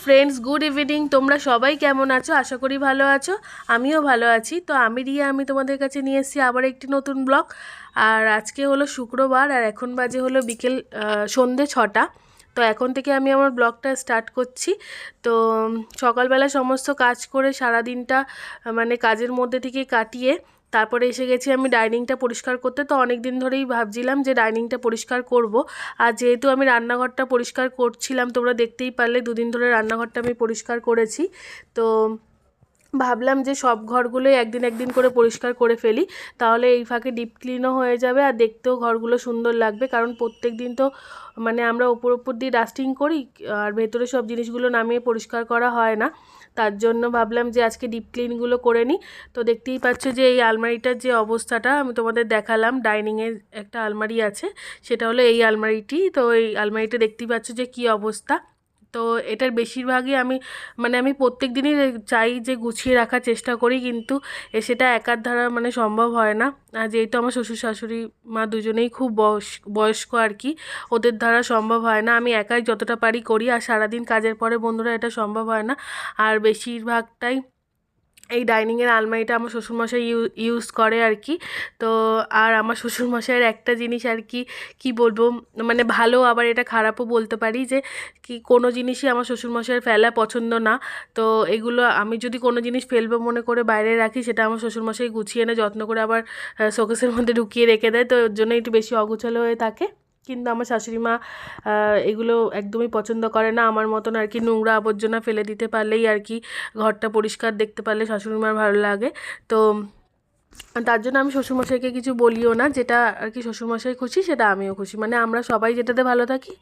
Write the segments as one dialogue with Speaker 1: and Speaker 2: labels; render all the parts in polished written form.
Speaker 1: Friends, good evening. তোমরা সবাই কেমন আছো? আশা করি ভালো আছো। আমিও ভালো আছি। তো আমি তোমাদের কাছে নিয়ে এসেছি আবার একটি নতুন ব্লগ। আর আজকে হলো শুক্রবার, আর এখন বাজে হলো বিকেল সন্ধে 6টা। তো এখন থেকে আমি আমার ব্লগটা স্টার্ট করছি। তো সকালবেলা সমস্ত কাজ করে সারাদিনটা মানে কাজের মধ্যে থেকে কাটিয়ে তারপরে এসে গেছি আমি ডাইনিংটা পরিষ্কার করতে। তো অনেক দিন ধরেই ভাবছিলাম যে ডাইনিংটা পরিষ্কার করব। আর যেহেতু আমি রান্নাঘরটা পরিষ্কার করছিলাম, তোমরা দেখতেই পারলে দুদিন ধরে রান্নাঘরটা আমি পরিষ্কার করেছি। তো ভাবলাম যে সব ঘরগুলোই একদিন একদিন করে পরিষ্কার করে ফেলি, তাহলে এই ফাঁকে ডিপ ক্লিনও হয়ে যাবে আর দেখতেও ঘরগুলো সুন্দর লাগবে। কারণ প্রত্যেক দিন তো মানে আমরা ওপর দিয়ে ডাস্টিং করি, আর ভেতরে সব জিনিসগুলো নামিয়ে পরিষ্কার করা হয় না। তার জন্য ভাবলাম যে আজকে ডিপ ক্লিনগুলো করে নিই। তো দেখতেই পাচ্ছ যে এই আলমারিটার যে অবস্থাটা আমি তোমাদের দেখালাম, ডাইনিংয়ের একটা আলমারি আছে, সেটা হলো এই আলমারিটি। তো এই আলমারিটা দেখতেই পাচ্ছ যে কী অবস্থা। তো এটার বেশিরভাগই আমি প্রত্যেক দিনই চাই যে গুছিয়ে রাখার চেষ্টা করি, কিন্তু সেটা একার দ্বারা মানে সম্ভব হয় না। আর যেহেতু আমার শ্বশুর শাশুড়ি মা দুজনেই খুব বয়স্ক আর কি, ওদের দ্বারা সম্ভব হয় না। আমি একাই যতটা পারি করি, আর সারাদিন কাজের পরে বন্ধুরা এটা সম্ভব হয় না। আর বেশিরভাগটাই এই ডাইনিংয়ের আলমারিটা আমার শ্বশুরমশাই ইউজ করে আর কি। তো আর আমার শ্বশুরমশাইয়ের একটা জিনিস আর কি, কি বলবো, মানে ভালো আবার এটা খারাপও বলতে পারি, যে কি কোনো জিনিসই আমার শ্বশুরমশাইয়ের ফেলা পছন্দ না। তো এগুলো আমি যদি কোনো জিনিস ফেলবো মনে করে বাইরে রাখি, সেটা আমার শ্বশুরমশাই গুছিয়ে এনে যত্ন করে আবার শোকেসের মধ্যে ঢুকিয়ে রেখে দেয়। তো ওর জন্য একটু বেশি অগোছালো হয়ে থাকে। কিন্তু আমার শাশুড়ি মা এগুলো একদমই পছন্দ করে না, আমার মতন আর কি। নোংরা আবর্জনা ফেলে দিতে পারলেই আর কি, ঘরটা পরিষ্কার দেখতে পারলে শাশুড়ি মার ভালো লাগে। তো তার জন্য আমি শ্বশুরমশাইকে কিছু বলিও না, যেটা আর কি শ্বশুরমশাই খুশি সেটা আমিও খুশি, মানে আমরা সবাই যেটাতে ভালো থাকি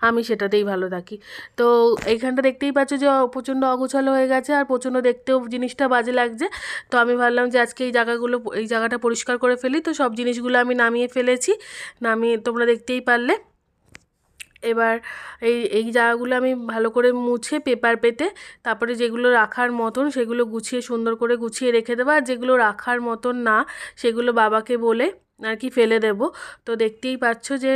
Speaker 1: আমি সেটাতেই ভালো থাকি। তো এইখানটা দেখতেই পাচ্ছ যে প্রচণ্ড অগোছালো হয়ে গেছে, আর প্রচণ্ড দেখতেও জিনিসটা বাজে লাগছে। তো আমি ভাবলাম যে আজকে এই জায়গাটা পরিষ্কার করে ফেলি। তো সব জিনিসগুলো আমি নামিয়ে ফেলেছি, নামিয়ে তোমরা দেখতেই পারলে। এবার এই এই জায়গাগুলো আমি ভালো করে মুছে পেপার পেতে তারপরে যেগুলো রাখার মতন সেগুলো গুছিয়ে সুন্দর করে গুছিয়ে রেখে দেবো, আর যেগুলো রাখার মতন না সেগুলো বাবাকে বলে আর কি ফেলে দেব। তো দেখতেই পাচ্ছ যে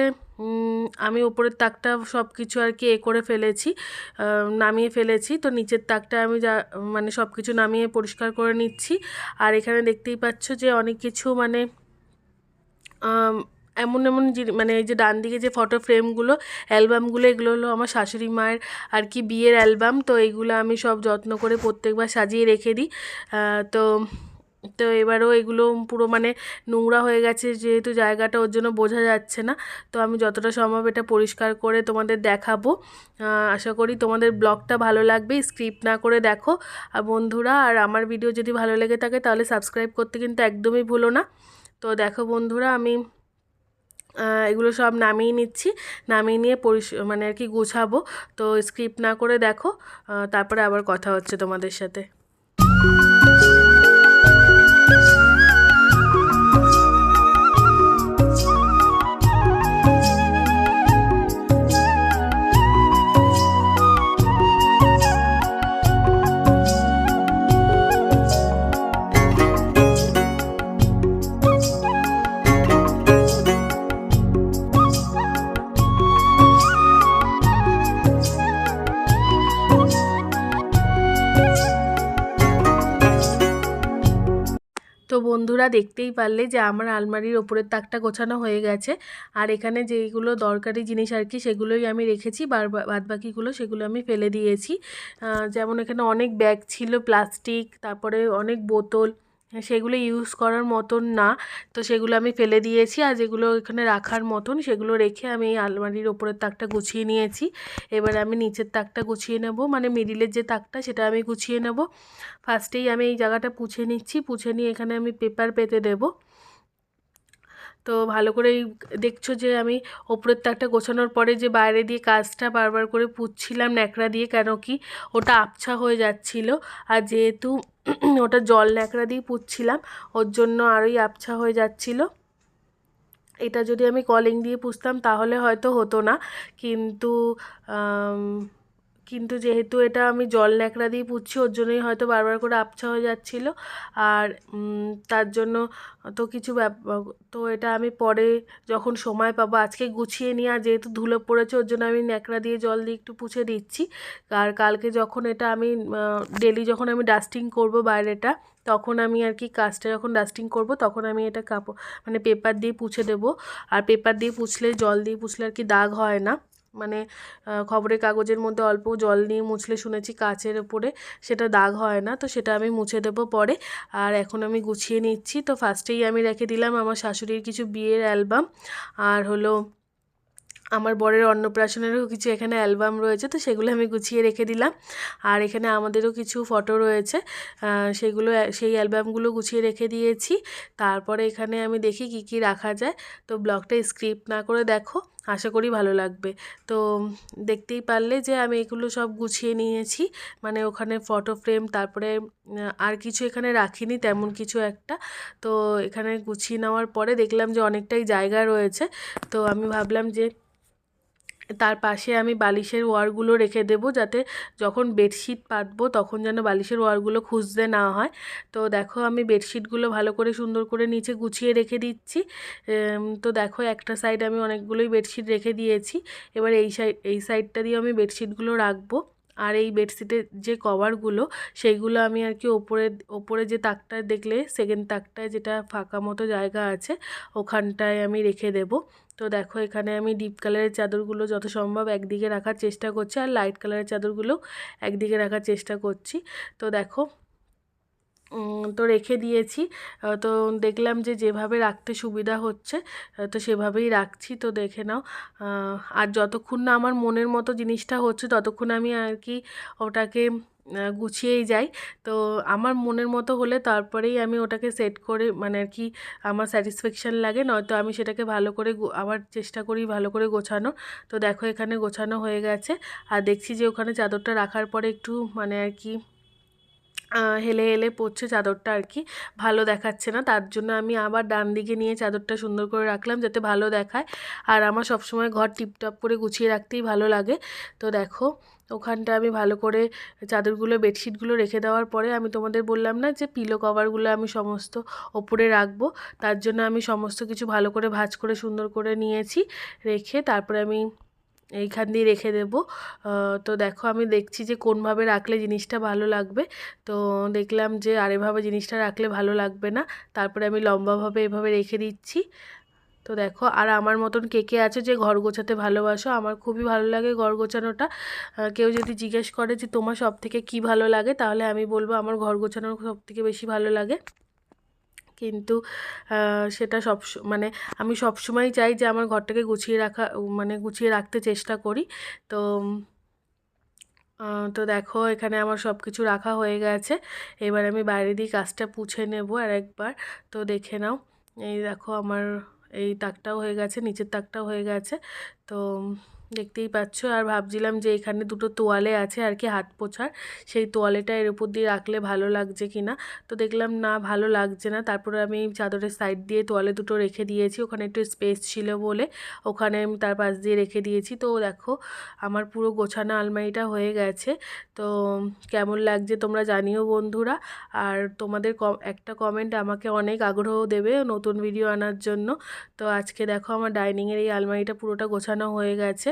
Speaker 1: আমি উপরের তাকটা সব কিছু আর কি করে ফেলেছি, নামিয়ে ফেলেছি। তো নিচের তাকটা আমি মানে সব কিছু নামিয়ে পরিষ্কার করে নিচ্ছি। আর এখানে দেখতেই পাচ্ছ যে অনেক কিছু মানে এমন এমন মানে এই যে ডান দিকে যে ফটো ফ্রেমগুলো, অ্যালবামগুলো, এগুলো হলো আমার শাশুড়ি মায়ের আর কি বিয়ের অ্যালবাম। তো এইগুলো আমি সব যত্ন করে প্রত্যেকবার সাজিয়ে রেখে দিই। তো তো এবারও এগুলো পুরো মানে নোংরা হয়ে গেছে, যেহেতু জায়গাটা ওর জন্য বোঝা যাচ্ছে না। তো আমি যতটা সম্ভব এটা পরিষ্কার করে তোমাদের দেখাবো। আশা করি তোমাদের ব্লগটা ভালো লাগবে, স্কিপ না করে দেখো। আর বন্ধুরা, আর আমার ভিডিও যদি ভালো লেগে থাকে তাহলে সাবস্ক্রাইব করতে কিন্তু একদমই ভুলো না। তো দেখো বন্ধুরা, আমি এগুলো সব নামিয়ে নিচ্ছি, নামিয়ে নিয়ে মানে আর কি গুছাবো। তো স্কিপ না করে দেখো, তারপরে আবার কথা হচ্ছে তোমাদের সাথে। তো বন্ধুরা, দেখতেই পারলে যে আমার আলমারির ওপরের তাকটা গোছানো হয়ে গেছে। আর এখানে যেইগুলো দরকারি জিনিস আর কি সেগুলোই আমি রেখেছি, বাদবাকিগুলো সেগুলো আমি ফেলে দিয়েছি। যেমন এখানে অনেক ব্যাগ ছিল প্লাস্টিক, তারপরে অনেক বোতল, সেগুলো ইউজ করার মতন না। তো সেগুলো আমি ফেলে দিয়েছি, আর যেগুলো এখানে রাখার মতন সেগুলো রেখে আমি এই আলমারির ওপরের তাকটা গুছিয়ে নিয়েছি। এবার আমি নিচের তাকটা গুছিয়ে নেব, মানে মিডিলের যে তাকটা সেটা আমি গুছিয়ে নেব। ফার্স্টেই আমি এই জায়গাটা পুছে নিচ্ছি, পুছে নিয়ে এখানে আমি পেপার পেতে দেব। তো ভালো করে দেখছো যে আমি ওপরের তাকটা গোছানোর পরে যে বাইরে দিয়ে কাজটা বারবার করে পুছছিলাম ন্যাকড়া দিয়ে, কেন কি ওটা আবছা হয়ে যাচ্ছিল। আর যেহেতু ওটা জল ন্যাকড়া দিয়ে পুছছিলাম, ওর জন্য আরোই আবছা হয়ে যাচ্ছিল। এটা যদি আমি কলিং দিয়ে পুছতাম তাহলে হয়তো হতো না, কিন্তু কিন্তু যেহেতু এটা আমি জল ন্যাকড়া দিয়ে পুচ্ছি ওর জন্যই হয়তো বারবার করে আবছা হয়ে যাচ্ছিলো। আর তার জন্য তো কিছু তো এটা আমি পরে যখন সময় পাবো আজকে গুছিয়ে নিয়ে, আর যেহেতু ধুলো পড়েছে ওর জন্য আমি ন্যাকড়া দিয়ে জল দিয়ে একটু পুছে দিচ্ছি। আর কালকে যখন এটা আমি ডেলি যখন আমি ডাস্টিং করব বাইরেটা, তখন আমি আর কি কাজটা যখন ডাস্টিং করব তখন আমি এটা কাপড় মানে পেপার দিয়ে পুছে দেবো। আর পেপার দিয়ে পুছলে, জল দিয়ে পুছলে আর কি দাগ হয় না। মানে খবরের কাগজের মধ্যে অল্প জল নিয়ে মুছলে শুনেছি কাচের ওপরে সেটা দাগ হয় না, তো সেটা আমি মুছে দেবো পরে। আর এখন আমি গুছিয়ে নিচ্ছি। তো ফার্স্টেই আমি রেখে দিলাম আমার শাশুড়ির কিছু বিয়ের অ্যালবাম, আর হলো আমার বরের অন্নপ্রাশনেরও কিছু এখানে অ্যালবাম রয়েছে, তো সেগুলো আমি গুছিয়ে রেখে দিলাম। আর এখানে আমাদেরও কিছু ফটো রয়েছে, সেগুলো সেই অ্যালবামগুলো গুছিয়ে রেখে দিয়েছি। তারপরে এখানে আমি দেখি কি কি রাখা যায়। তো ব্লগটা স্কিপ না করে দেখো, আশা করি ভালো লাগবে। তো দেখতেই পারলে যে আমি এগুলো সব গুছিয়ে নিয়েছি, মানে ওখানে ফটো ফ্রেম, তারপরে আর কিছু এখানে রাখিনি তেমন কিছু একটা। তো এখানে গুছিয়ে নেওয়ার পরে দেখলাম যে অনেকটাই জায়গা রয়েছে, তো আমি ভাবলাম যে তার পাশে আমি বালিশের ওয়ারগুলো রেখে দেবো, যাতে যখন বেডশিট পাতবো তখন যেন বালিশের ওয়ারগুলো খুঁজতে না হয়। তো দেখো আমি বেডশিটগুলো ভালো করে সুন্দর করে নিচে গুছিয়ে রেখে দিচ্ছি। তো দেখো একটা সাইড আমি অনেকগুলোই বেডশিট রেখে দিয়েছি। এবার এই সাইডটা দিয়ে আমি বেডশিটগুলো রাখবো। আর এই বেডশিটের যে কভারগুলো সেইগুলো আমি আর কি ওপরে যে তাকটা দেখলে সেকেন্ড তাকটায় যেটা ফাঁকা মতো জায়গা আছে ওখানটায় আমি রেখে দেবো। তো দেখো এখানে আমি ডিপ কালারের চাদরগুলো যত সম্ভব একদিকে রাখার চেষ্টা করছি, আর লাইট কালারের চাদরগুলো একদিকে রাখার চেষ্টা করছি। তো দেখো তো রেখে দিয়েছি। তো দেখলাম যে যেভাবে রাখতে সুবিধা হচ্ছে তো সেভাবেই রাখছি। তো দেখে নাও। আর যতক্ষণ না আমার মনের মতো জিনিসটা হচ্ছে ততক্ষণ আমি আর কি ওটাকে গুছিয়েই যাই। তো আমার মনের মতো হলে তারপরেই আমি ওটাকে সেট করে, মানে আর কি আমার স্যাটিসফ্যাকশান লাগে, নয়তো আমি সেটাকে ভালো করে আবার চেষ্টা করি ভালো করে গোছানো। তো দেখো এখানে গোছানো হয়ে গেছে। আর দেখছি যে ওখানে চাদরটা রাখার পরে একটু মানে আর কি হেলে হেলে পড়ছে চাদরটা, আর কি ভালো দেখাচ্ছে না। তার জন্য আমি আবার ডান দিকে নিয়ে চাদরটা সুন্দর করে রাখলাম যাতে ভালো দেখায়। আর আমার সবসময় ঘর টিপটপ করে গুছিয়ে রাখতেই ভালো লাগে। তো দেখো ওখানটা আমি ভালো করে চাদরগুলো বেডশিটগুলো রেখে দেওয়ার পরে আমি তোমাদের বললাম না যে পিলো কভারগুলো আমি সমস্ত ওপরে রাখবো, তার জন্য আমি সমস্ত কিছু ভালো করে ভাঁজ করে সুন্দর করে নিয়েছি। রেখে তারপরে আমি এইখান দিয়ে রেখে দেবো। তো দেখো আমি দেখছি যে কোনভাবে রাখলে জিনিসটা ভালো লাগবে। তো দেখলাম যে আর এভাবে জিনিসটা রাখলে ভালো লাগবে না, তারপরে আমি লম্বাভাবে এভাবে রেখে দিচ্ছি। তো দেখো আর আমার মতন কে কে আছে যে ঘর গোছাতে ভালোবাসো, আমার খুবই ভালো লাগে ঘর গোছানোটা। কেউ যদি জিজ্ঞেস করে যে তোমার সব থেকে কী ভালো লাগে, তাহলে আমি বলবো আমার ঘর গোছানো সব থেকে বেশি ভালো লাগে। কিন্তু সেটা মানে আমি সবসময় চাই যে আমার ঘরটাকে গুছিয়ে রাখা, মানে গুছিয়ে রাখতে চেষ্টা করি। তো তো দেখো এখানে আমার সব কিছু রাখা হয়ে গেছে। এবার আমি বাইরে দিয়ে কাজটা পুছে নেব আর একবার। তো দেখে নাও, এই দেখো আমার এই তাকটাও হয়ে গেছে, নিচের তাকটাও হয়ে গেছে। তো দেখতেই পাচ্ছ। আর ভাবছিলাম যে এখানে দুটো তোয়ালে আছে আর কি হাত পোছার, সেই তোয়ালেটা এর উপর দিয়ে রাখলে ভালো লাগছে কি না। তো দেখলাম না ভালো লাগছে না, তারপরে আমি চাদরের সাইড দিয়ে তোয়ালে দুটো রেখে দিয়েছি, ওখানে একটু স্পেস ছিল বলে ওখানে আমি তার পাশ দিয়ে রেখে দিয়েছি। তো দেখো আমার পুরো গোছানো আলমারিটা হয়ে গেছে। তো কেমন লাগছে তোমরা জানিও বন্ধুরা। আর তোমাদের একটা কমেন্ট আমাকে অনেক আগ্রহ দেবে নতুন ভিডিও আনার জন্য। তো আজকে দেখো আমার ডাইনিংয়ের এই আলমারিটা পুরোটা গোছানো হয়ে গেছে।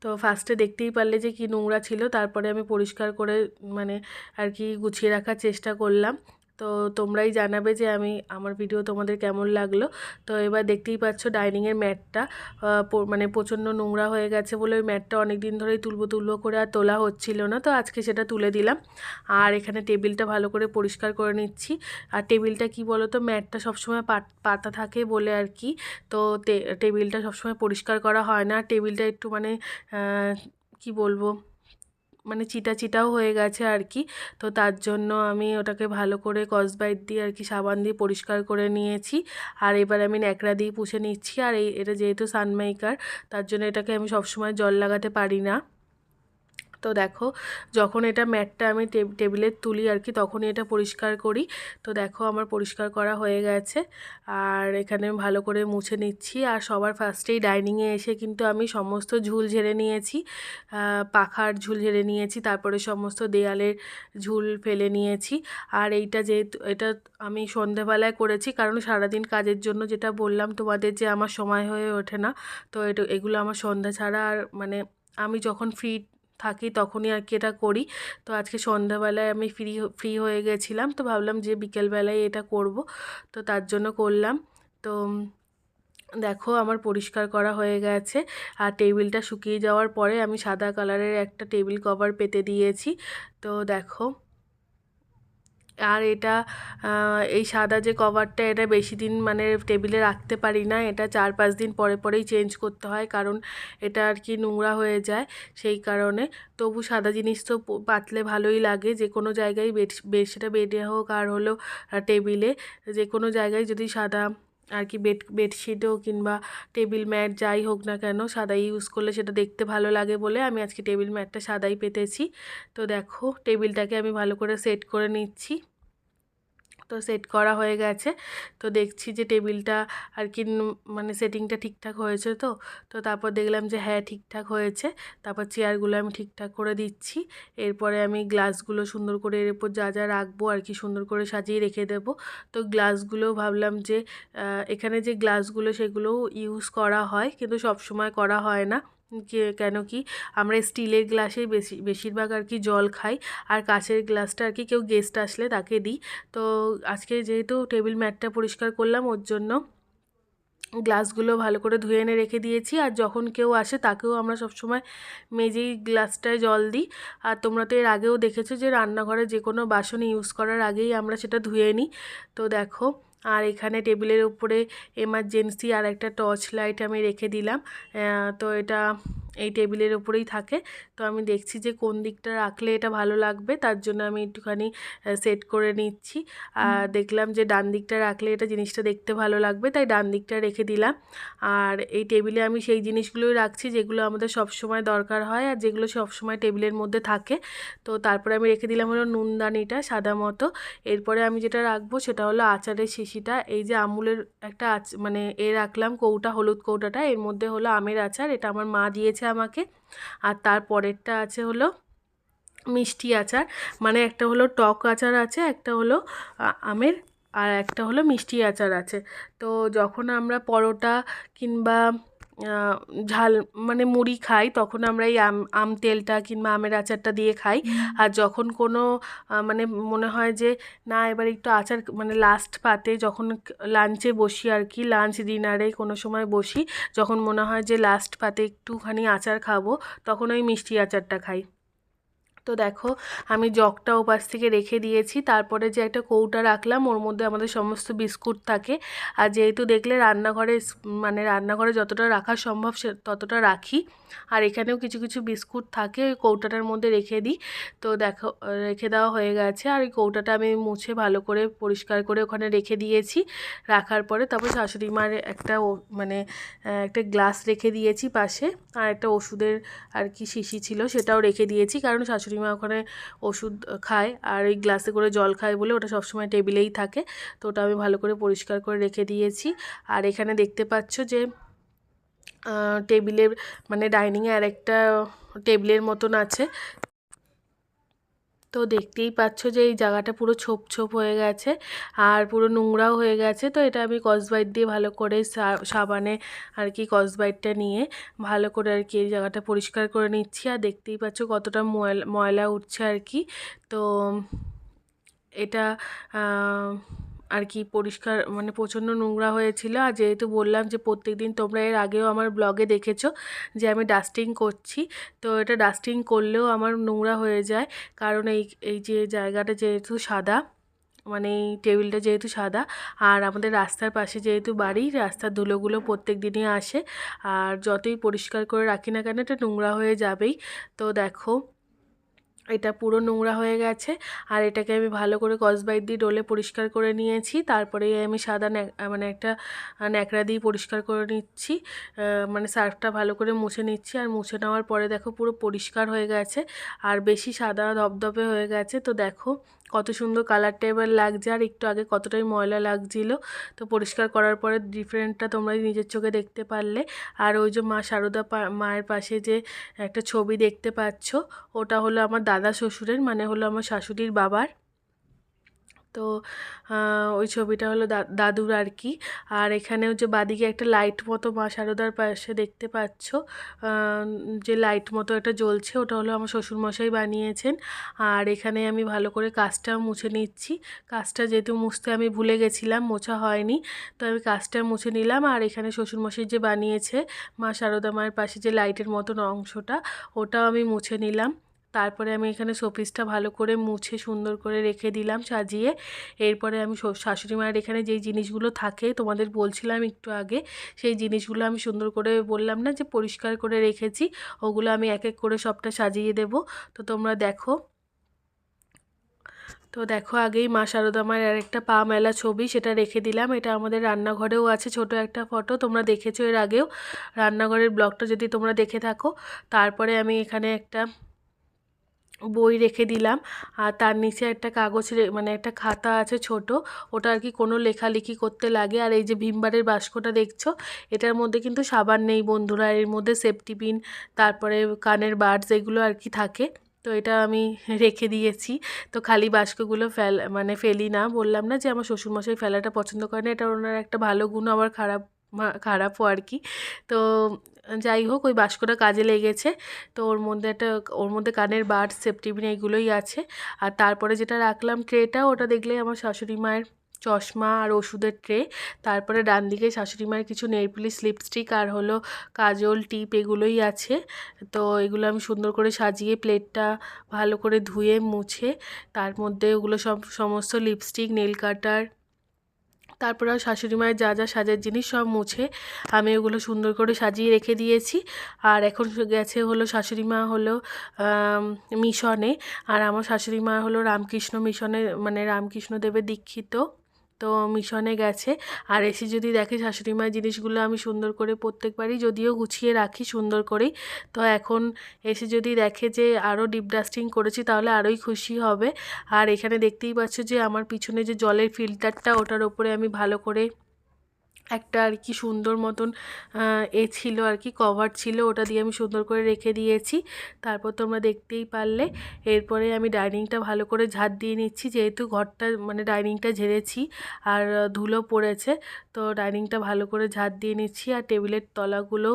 Speaker 1: তো ফার্স্টে দেখতেই পারলে যে কি নোংরা ছিল, তারপরে আমি পরিষ্কার করে মানে আর কি গুছিয়ে রাখার চেষ্টা করলাম। তো তোমরাই জানাবে যে আমার ভিডিও তোমাদের কেমন লাগলো। তো এবার দেখতেই পাচ্ছ ডাইনিংয়ের ম্যাটটা মানে প্রচণ্ড নোংরা হয়ে গেছে বলে ওই ম্যাটটা অনেক দিন ধরেই তুলবো করে আর তোলা হচ্ছিল না, তো আজকে সেটা তুলে দিলাম। আর এখানে টেবিলটা ভালো করে পরিষ্কার করে নিচ্ছি। আর টেবিলটা কি বলো তো, ম্যাটটা সবসময় পাতা থাকে বলে আর কি, তো টেবিলটা সবসময় পরিষ্কার করা হয় না। টেবিলটা একটু মানে কি বলবো, মানে চিটা চিটাও হয়ে গেছে আর কি। তো তার জন্য আমি ওটাকে ভালো করে স্কচব্রাইট দিয়ে আর কি সাবান দিয়ে পরিষ্কার করে নিয়েছি। আর এবার আমি ন্যাকড়া দিয়ে পুছে নিচ্ছি। আর এটা যেহেতু সানমাইকার, তার জন্য এটাকে আমি সবসময় জল লাগাতে পারি না। তো দেখো যখন এটা ম্যাটটা আমি টেবিলে তুলি আর কি তখনই এটা পরিষ্কার করি। তো দেখো আমার পরিষ্কার করা হয়ে গেছে, আর এখানে ভালো করে মুছে নিচ্ছি। আর সবার ফার্স্টেই ডাইনিংয়ে এসে কিন্তু আমি সমস্ত ঝুল ঝেড়ে নিয়েছি, পাখার ঝুল ঝেড়ে নিয়েছি, তারপরে সমস্ত দেয়ালের ঝুল ফেলে নিয়েছি। আর এইটা যেহেতু এটা আমি সন্ধেবেলায় করেছি, কারণ সারাদিন কাজের জন্য যেটা বললাম তোমাদের যে আমার সময় হয়ে ওঠে না। তো এগুলো আমার সন্ধ্যা ছাড়া আর মানে আমি যখন ফ্রি থাকি তখনই আর কি এটা করি। তো আজকে সন্ধ্যাবেলায় আমি ফ্রি হয়ে গেছিলাম, তো ভাবলাম যে বিকেলবেলায় এটা করব, তো তার জন্য করলাম। তো দেখো আমার পরিষ্কার করা হয়ে গেছে। আর টেবিলটা শুকিয়ে যাওয়ার পরে আমি সাদা কালারের একটা টেবিল কভার পেতে দিয়েছি। তো দেখো আর এটা এই সাদা যে কভারটা এটা বেশি দিন মানে টেবিলে রাখতে পারি না, এটা 4-5 দিন পরে পরেই চেঞ্জ করতে হয়, কারণ এটা আর কি নোংরা হয়ে যায় সেই কারণে। তবু সাদা জিনিস তো পাতলে ভালোই লাগে, যে কোনো জায়গায় সেটা বেডে হোক আর হলো টেবিলে, যে কোনো জায়গায় যদি সাদা আর কি বেডশিটও কিংবা টেবিল ম্যাট যাই হোক না কেন সাদাই ইউজ করলে সেটা দেখতে ভালো লাগে বলে আমি আজকে টেবিল ম্যাটটা সাদাই পেতেছি। তো দেখো টেবিলটাকে আমি ভালো করে সেট করে নিচ্ছি। তো সেট করা হয়ে গেছে, তো দেখছি যে টেবিলটা আর কি মানে সেটিংটা ঠিকঠাক হয়েছে। তো তো তারপর দেখলাম যে হ্যাঁ ঠিকঠাক হয়েছে। তারপর চেয়ারগুলো আমি ঠিকঠাক করে দিচ্ছি। এরপরে আমি গ্লাসগুলো সুন্দর করে এর উপর যা যা রাখবো আর কি সুন্দর করে সাজিয়ে রেখে দেবো। তো গ্লাসগুলো ভাবলাম যে এখানে যে গ্লাসগুলো সেগুলো ইউজ করা হয়, কিন্তু সব সময় করা হয় না। কেন কি আমরা স্টিলের গ্লাসেই বেশিরভাগ আর কি জল খাই, আর কাঁচের গ্লাসটা আর কি কেউ গেস্ট আসলে তাকে দিই। তো আজকে যেহেতু টেবিল ম্যাটটা পরিষ্কার করলাম ওর জন্য গ্লাসগুলো ভালো করে ধুয়ে এনে রেখে দিয়েছি। আর যখন কেউ আসে তাকেও আমরা সবসময় মেজেই গ্লাসটায় জল দিই। আর তোমরা তো এর আগেও দেখেছো যে রান্নাঘরে যে কোনো বাসন ইউজ করার আগেই আমরা সেটা ধুয়ে নিই। তো দেখো আর এখানে টেবিলের উপরে এমার্জেন্সি আর একটা টর্চ লাইট আমি রেখে দিলাম। তো এটা এই টেবিলের উপরেই থাকে। তো আমি দেখছি যে কোন দিকটা রাখলে এটা ভালো লাগবে, তার জন্য আমি একটুখানি সেট করে নিচ্ছি। আর দেখলাম যে ডান দিকটা রাখলে এটা জিনিসটা দেখতে ভালো লাগবে, তাই ডান দিকটা রেখে দিলাম। আর এই টেবিলে আমি সেই জিনিসগুলোই রাখছি যেগুলো আমাদের সব সময় দরকার হয় আর যেগুলো সব সময় টেবিলের মধ্যে থাকে। তো তারপরে আমি রেখে দিলাম হলো নুনদানিটা সাদা মতো। এরপরে আমি যেটা রাখবো সেটা হলো আচারের শিশিটা। এই যে আমুলের একটা মানে রাখলাম কৌটা, হলুদ কৌটাটা, এর মধ্যে হলো আমের আচার, এটা আমার মা দিয়েছে আমাকে। আর তারপরেরটা আছে হলো মিষ্টি আচার, মানে একটা হলো টক আচার আছে, একটা হলো আমের, আর একটা হলো মিষ্টি আচার আছে। তো যখন আমরা পরোটা কিংবা ঝাল মানে মুড়ি খাই তখন আমরা এই আম তেলটা কিংবা আমের আচারটা দিয়ে খাই। আর যখন কোনো মানে মনে হয় যে না এবার একটু আচার মানে লাস্ট পাতে যখন লাঞ্চে বসি আর কি, লাঞ্চ ডিনারে কোনো সময় বসি, যখন মনে হয় যে লাস্ট পাতে একটুখানি আচার খাবো তখন ওই মিষ্টি আচারটা খাই। তো দেখো আমি জগটা ওপাশ থেকে রেখে দিয়েছি। তারপরে যে একটা কৌটা রাখলাম ওর মধ্যে আমাদের সমস্ত বিস্কুট থাকে। আর যেহেতু দেখলে রান্নাঘরে মানে রান্নাঘরে যতটা রাখা সম্ভব ততটা রাখি। আর এখানেও কিছু কিছু বিস্কুট থাকে, ওই কৌটাটার মধ্যে রেখে দিই। তো দেখো রেখে দেওয়া হয়ে গেছে। আর ওই কৌটাটা আমি মুছে ভালো করে পরিষ্কার করে ওখানে রেখে দিয়েছি। রাখার পরে তারপর শাশুড়ি মার একটা মানে একটা গ্লাস রেখে দিয়েছি পাশে, আর একটা ওষুধের আর কি শিশি ছিল সেটাও রেখে দিয়েছি, কারণ শাশুড়ি মা ওখানে ওষুধ খায় আর ওই গ্লাসে করে জল খায় বলে ওটা সবসময় টেবিলেই থাকে। তো ওটা আমি ভালো করে পরিষ্কার করে রেখে দিয়েছি। আর এখানে দেখতে পাচ্ছ যে টেবিলের মানে ডাইনিংয়ে আর একটা টেবিলের মতন আছে। তো দেখতেই পাচ্ছ যে এই জায়গাটা পুরো ছোপ ছোপ হয়ে গেছে আর পুরো নোংরাও হয়ে গেছে। তো এটা আমি স্কচব্রাইট দিয়ে ভালো করে সাবানে আর কি স্কচব্রাইটটা নিয়ে ভালো করে আর কি এই জায়গাটা পরিষ্কার করে নিচ্ছি। আর দেখতেই পাচ্ছ কতটা ময়লা উঠছে আর কি। তো এটা আর কি পরিষ্কার মানে প্রচণ্ড নোংরা হয়েছিল। আর যেহেতু বললাম যে প্রত্যেকদিন তোমরা এর আগেও আমার ব্লগে দেখেছো যে আমি ডাস্টিং করছি, তো এটা ডাস্টিং করলেও আমার নোংরা হয়ে যায়, কারণ এই যে জায়গাটা যেহেতু সাদা, মানে এই টেবিলটা যেহেতু সাদা, আর আমাদের রাস্তার পাশে যেহেতু বাড়ি, রাস্তার ধুলোগুলো প্রত্যেক দিনই আসে, আর যতই পরিষ্কার করে রাখি না কেন এটা নোংরা হয়ে যাবেই। তো দেখো এটা পুরো নোংরা হয়ে গেছে। আর এটাকে আমি ভালো করে স্কচব্রাইট দিয়ে ডলে পরিষ্কার করে নিয়েছি। তারপরে আমি সাদা মানে একটা ন্যাকড়া দিয়ে পরিষ্কার করে নিচ্ছি, মানে সার্ফটা ভালো করে মুছে নিচ্ছি। আর মুছে নেওয়ার পরে দেখো পুরো পরিষ্কার হয়ে গেছে আর বেশি সাদা ধবধবে হয়ে গেছে। তো দেখো কত সুন্দর কালারটা এবার লাগছে, আর একটু আগে কতটাই ময়লা লাগছিল। তো পরিষ্কার করার পরে ডিফারেন্টটা তোমরা নিজের চোখে দেখতে পারলে। আর ওই যে মা সারদা মায়ের পাশে যে একটা ছবি দেখতে পাচ্ছ, ওটা হলো আমার দাদা শ্বশুরের, মানে হলো আমার শাশুড়ির বাবার। তো ওই ছবিটা হলো দাদুর আর কি। আর এখানেও যে বাদিকে একটা লাইট মতো মা শারদার পাশে দেখতে পাচ্ছ, যে লাইট মতো একটা জ্বলছে, ওটা হলো আমার শ্বশুরমশাই বানিয়েছেন। আর এখানে আমি ভালো করে কাজটাও মুছে নিচ্ছি। কাজটা যেহেতু মুছতে আমি ভুলে গেছিলাম, মোছা হয়নি, তো আমি কাজটা মুছে নিলাম। আর এখানে শ্বশুরমশাই যে বানিয়েছে মা শারদা মায়ের পাশে যে লাইটের মতন অংশটা, ওটাও আমি মুছে নিলাম। তারপরে আমি এখানে শোপিসটা ভালো করে মুছে সুন্দর করে রেখে দিলাম সাজিয়ে। এরপরে আমি শাশুড়ি মায়ের এখানে যেই জিনিসগুলো থাকে তোমাদের বলছিলাম একটু আগে, সেই জিনিসগুলো আমি সুন্দর করে বললাম না যে পরিষ্কার করে রেখেছি, ওগুলো আমি এক এক করে সবটা সাজিয়ে দেব। তো তোমরা দেখো। তো দেখো আগেই মা শারদা মায়ের আর একটা পা মেলা ছবি, সেটা রেখে দিলাম। এটা আমাদের রান্নাঘরেও আছে ছোট একটা ফটো, তোমরা দেখেছো এর আগেও রান্নাঘরের ব্লগটা যদি তোমরা দেখে থাকো। তারপরে আমি এখানে একটা বই রেখে দিলাম। আর তার নিচে একটা কাগজ মানে একটা খাতা আছে ছোট, ওটা আর কি কোনো লেখালেখি করতে লাগে। আর এই যে ভিমবারের বাস্কটা দেখছো, এটার মধ্যে কিন্তু সাবান নেই বন্ধুরা, এর মধ্যে সেফটি পিন, তারপরে কানের বাডস এগুলো আর কি থাকে। তো এটা আমি রেখে দিয়েছি। তো খালি বাস্কগুলো মানে ফেলি না, বললাম না যে আমার শ্বশুরমশাই ফেলাটা পছন্দ করে না, এটা ওনার একটা ভালো গুণ, আবার খারাপও আর কি। তো যাই হোক, ওই বাস্কটা কাজে লেগেছে। তো ওর মধ্যে কানের বাড, সেফটি পিন এগুলোই আছে। আর তারপরে যেটা রাখলাম ট্রেটা, ওটা দেখলেই আমার শাশুড়ি মায়ের চশমা আর ওষুধের ট্রে। তারপরে ডান দিকে শাশুড়ি মায়ের কিছু নেলপলিশ, লিপস্টিক আর হলো কাজল, টিপ এগুলোই আছে। তো এগুলো আমি সুন্দর করে সাজিয়ে প্লেটটা ভালো করে ধুয়ে মুছে, তার মধ্যে ওগুলো সমস্ত লিপস্টিক, নেল কাটার, তারপরে শাশুড়ি মায়ের যা যা সাজার জিনিস সব মুছে আমি ওগুলো সুন্দর করে সাজিয়ে রেখে দিয়েছি। আর এখন গেছে হলো শাশুড়ি মা হলো মিশনে। আর আমার শাশুড়ি মা হলো রামকৃষ্ণ মিশনে, মানে রামকৃষ্ণ দেবের দীক্ষিত। তো মিশনে গেছে। আর এসে যদি দেখে শাশুড়ি মায়ের জিনিসগুলো আমি সুন্দর করে প্রত্যেকবারই যদিও গুছিয়ে রাখি সুন্দর করেই, তো এখন এসে যদি দেখে যে আরও ডিপ ডাস্টিং করেছি তাহলে আরোই খুশি হবে। আর এখানে দেখতেই পাচ্ছ যে আমার পিছনে যে জলের ফিল্টারটা, ওটার ওপরে আমি ভালো করে একটা আর কি সুন্দর মতন ছিল আর কি, কভার ছিল, ওটা দিয়ে আমি সুন্দর করে রেখে দিয়েছি। তারপর তোমরা দেখতেই পারলে। এরপরে আমি ডাইনিংটা ভালো করে ঝাড় দিয়ে নিচ্ছি, যেহেতু ঘরটা মানে ডাইনিংটা ঝেড়েছি আর ধুলো পড়েছে। তো ডাইনিংটা ভালো করে ঝাড় দিয়ে নিচ্ছি, আর টেবিলের তলাগুলো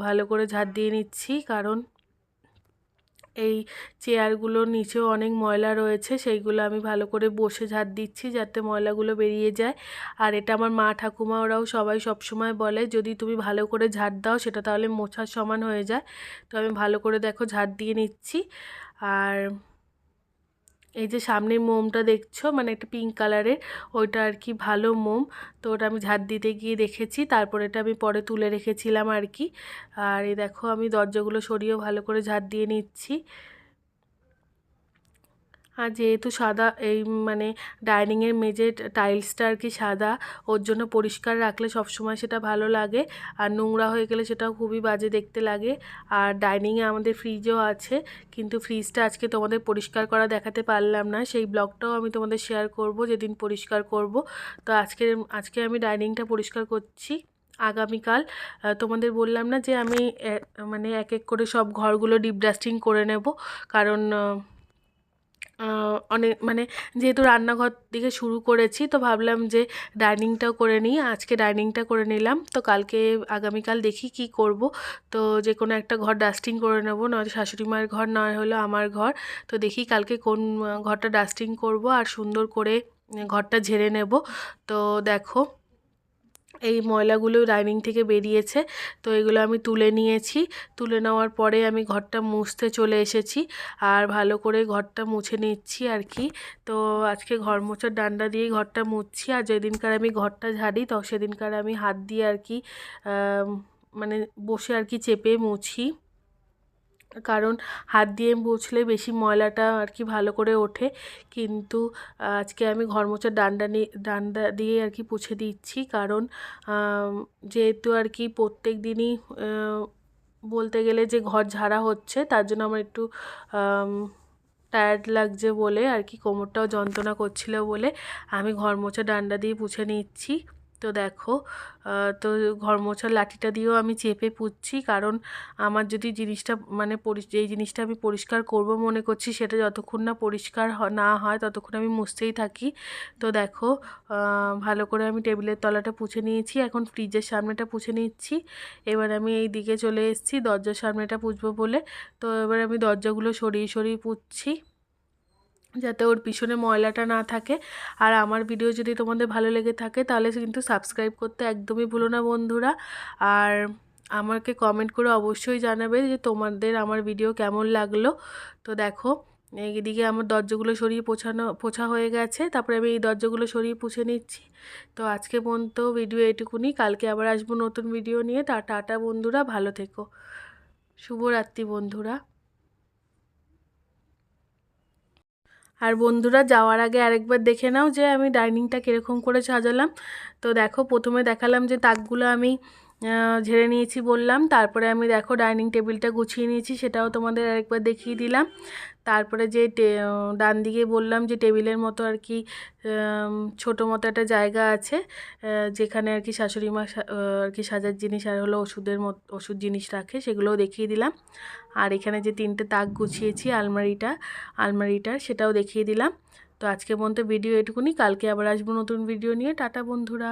Speaker 1: ভালো করে ঝাড় দিয়ে নিচ্ছি, কারণ এই চেয়ারগুলোর নিচেও অনেক ময়লা রয়েছে, সেইগুলো আমি ভালো করে বসে ঝাড় দিচ্ছি যাতে ময়লাগুলো বেরিয়ে যায়। আর এটা আমার মা ঠাকুমা ওরাও সবাই সবসময় বলে, যদি তুমি ভালো করে ঝাড় দাও সেটা তাহলে মোছার সমান হয়ে যায়। তো আমি ভালো করে দেখো ঝাড় দিয়ে নিচ্ছি। আর এই যে সামনের মোমটা দেখছো, মানে একটা পিঙ্ক কালারের, ওইটা আর কি ভালো মোম। তো ওটা আমি ঝাড় দিতে গিয়ে দেখেছি, তারপর এটা আমি পরে তুলে রেখেছিলাম আর কি। আর এই দেখো আমি দরজাগুলো সরিয়েও ভালো করে ঝাড় দিয়ে নিচ্ছি। আর যেহেতু সাদা এই মানে ডাইনিংয়ের মেঝের টাইলসটা আর কি সাদা, ওর জন্য পরিষ্কার রাখলে সবসময় সেটা ভালো লাগে। আর নোংরা হয়ে গেলে সেটাও খুবই বাজে দেখতে লাগে। আর ডাইনিংয়ে আমাদের ফ্রিজও আছে, কিন্তু ফ্রিজটা আজকে তোমাদের পরিষ্কার করা দেখাতে পারলাম না, সেই ব্লগটাও আমি তোমাদের শেয়ার করব যেদিন পরিষ্কার করব। তো আজকে আমি ডাইনিংটা পরিষ্কার করছি। আগামীকাল তোমাদের বললাম না যে আমি মানে এক এক করে সব ঘরগুলো ডিপ ডাস্টিং করে নেব, কারণ অনেক মানে যেহেতু রান্নাঘর দিকে শুরু করেছি, তো ভাবলাম যে ডাইনিংটাও করে নিই। আজকে ডাইনিংটা করে নিলাম, তো আগামীকাল দেখি কি করব। তো যে কোনো একটা ঘর ডাস্টিং করে নেব, নয়তো শাশুড়ি মায়ের ঘর, নয় হলো আমার ঘর। তো দেখি কালকে কোন ঘরটা ডাস্টিং করব আর সুন্দর করে ঘরটা ঝেড়ে নেব। তো দেখো এই ময়লাগুলো ডাইনিং থেকে বেরিয়েছে, তো এগুলো আমি তুলে নিয়েছি। তুলে নেওয়ার পরে আমি ঘরটা মুছতে চলে এসেছি, আর ভালো করে ঘরটা মুছে নিচ্ছি আর কি। তো আজকে ঘর মোছার ডান্ডা দিয়েই ঘরটা মুছছি। আর যেদিনকার আমি ঘরটা ঝাড়ি, তো সেদিনকার আমি হাত দিয়ে আর কি মানে বসে আর কি চেপে মুছি। কারণ হাত দিয়ে মুছলে বেশি ময়লাটা আর কি ভালো করে ওঠে। কিন্তু আজকে আমি ঘর মোছার ডান্ডা দিয়ে আর কি পুছে দিচ্ছি, কারণ যেহেতু আর কি প্রত্যেক দিনই বলতে গেলে যে ঘর ঝাড়া হচ্ছে, তার জন্য আমার একটু টায়ার্ড লাগছে বলে আর কি, কোমরটাও যন্ত্রণা করছিল বলে আমি ঘর মোছা ডান্ডা দিয়ে পুছে নিচ্ছি। তো দেখো, তো ঘর মোছার লাঠিটা দিয়েও আমি চেপে পুছছি, কারণ আমার যদি জিনিসটা মানে যেই জিনিসটা আমি পরিষ্কার করব মনে করছি, সেটা যতক্ষণ না পরিষ্কার না হয় ততক্ষণ আমি মুছতেই থাকি। তো দেখো, ভালো করে আমি টেবিলের তলাটা পুছে নিয়েছি, এখন ফ্রিজের সামনেটা পুছে নিচ্ছি। এবার আমি এই দিকে চলে এসেছি দরজার সামনেটা পুছবো বলে। তো এবার আমি দরজাগুলো সরিয়ে সরিয়ে পুছছি, যাতে ওর পিছনে ময়লাটা না থাকে। আর আমার ভিডিও যদি তোমাদের ভালো লেগে থাকে তাহলে কিন্তু সাবস্ক্রাইব করতে একদমই ভুলো না বন্ধুরা। আর আমাকে কমেন্ট করে অবশ্যই জানাবে যে তোমাদের আমার ভিডিও কেমন লাগলো। তো দেখো, এইদিকে আমার দরজাগুলো সরিয়ে পোছা হয়ে গেছে, তারপরে আমি এই দরজাগুলো সরিয়ে পুছে নিচ্ছি। তো আজকে পর্যন্ত ভিডিও এটুকুনি, কালকে আবার আসবো নতুন ভিডিও নিয়ে। টাটা বন্ধুরা, ভালো থেকো। শুভরাত্রি বন্ধুরা। আর বন্ধুরা, যাওয়ার আগে আরেকবার দেখে নাও যে আমি ডাইনিংটা কীরকম করে সাজালাম। তো দেখো, প্রথমে দেখালাম যে তাকগুলো আমি ঝেড়ে নিয়েছি বললাম, তারপরে আমি দেখো ডাইনিং টেবিলটা গুছিয়ে নিয়েছি, সেটাও তোমাদের আরেকবার দেখিয়ে দিলাম। তারপরে যে ডান দিকে বললাম যে টেবিলের মতো আর কি ছোটো মতো একটা জায়গা আছে, যেখানে আর কি শাশুড়ি মা আর কি সাজার জিনিস আর হলো ওষুধ জিনিস রাখে, সেগুলোও দেখিয়ে দিলাম। আর এখানে যে 3টে তাক গুছিয়েছি আলমারিটার, সেটাও দেখিয়ে দিলাম। তো আজকে পর্যন্ত ভিডিও এটুকুনি, কালকে আবার আসবো নতুন ভিডিও নিয়ে। টাটা বন্ধুরা।